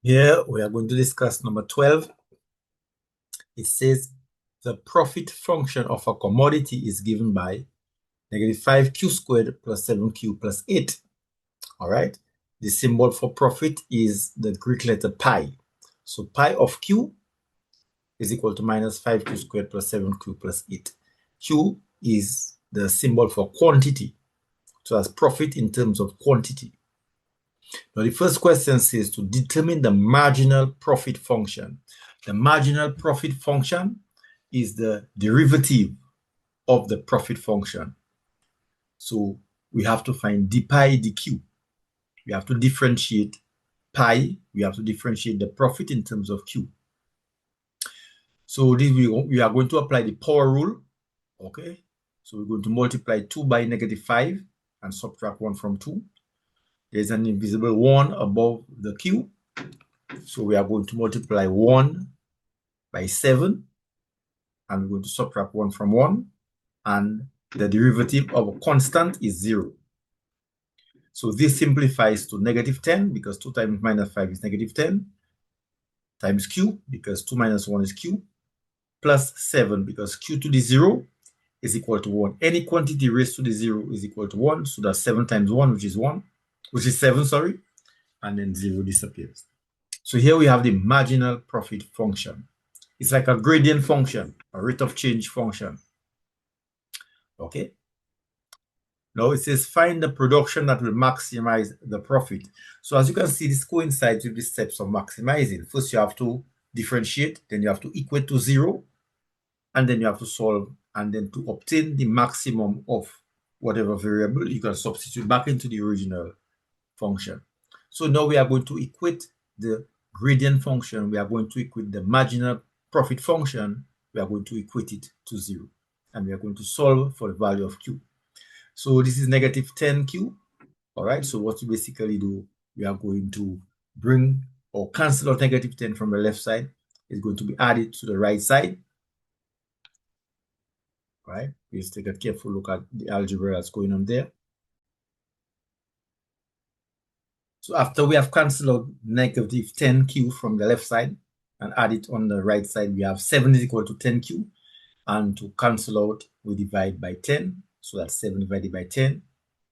Here we are going to discuss number 12. It says the profit function of a commodity is given by -5q squared plus 7q plus 8. All right. The symbol for profit is the Greek letter pi. So pi of q is equal to -5q squared plus 7q plus 8. Q is the symbol for quantity. So that's profit in terms of quantity. Now, the first question says to determine the marginal profit function. The marginal profit function is the derivative of the profit function. So we have to find d pi dq. We have to differentiate pi. We have to differentiate the profit in terms of q. So this we are going to apply the power rule. Okay. So we're going to multiply 2 by -5 and subtract 1 from 2. There's an invisible 1 above the q. So we are going to multiply 1 by 7. And we're going to subtract 1 from 1. And the derivative of a constant is 0. So this simplifies to -10 because 2 times -5 is -10 times q because 2 minus 1 is q plus 7 because q to the 0 is equal to 1. Any quantity raised to the 0 is equal to 1. So that's 7 times 1, which is 7, sorry. And then 0 disappears. So here we have the marginal profit function. It's like a gradient function, a rate of change function. Okay. Now it says find the production that will maximize the profit. So as you can see, this coincides with the steps of maximizing. First, you have to differentiate, then you have to equate to 0, and then you have to solve, and then to obtain the maximum of whatever variable, you can substitute back into the original function. So now we are going to equate the gradient function. We are going to equate the marginal profit function. We are going to equate it to 0. And we are going to solve for the value of q. So this is -10q. All right. So what we basically do, we are going to bring or cancel out -10 from the left side. It's going to be added to the right side. All right. Let's take a careful look at the algebra that's going on there. So after we have cancelled out -10q from the left side and add it on the right side, we have 7 is equal to 10q. And to cancel out, we divide by 10. So that's 7 divided by 10,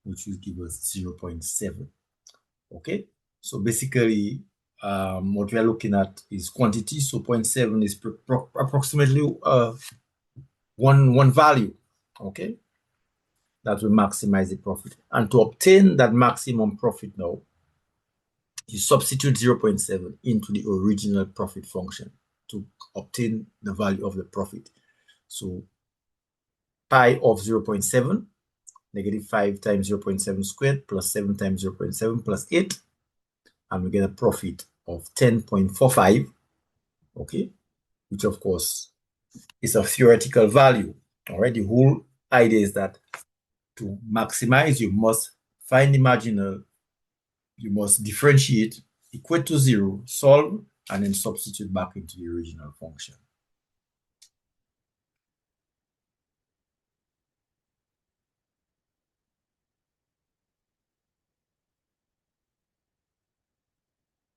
which will give us 0.7. Okay. So basically, what we are looking at is quantity. So 0.7 is approximately one value. Okay. That will maximize the profit. And to obtain that maximum profit now, you substitute 0.7 into the original profit function to obtain the value of the profit. So pi of 0.7, -5 times 0.7 squared plus 7 times 0.7 plus 8. And we get a profit of 10.45, okay, which of course is a theoretical value. All right, the whole idea is that to maximize, you must find the marginal, you must differentiate, equate to 0, solve, and then substitute back into the original function.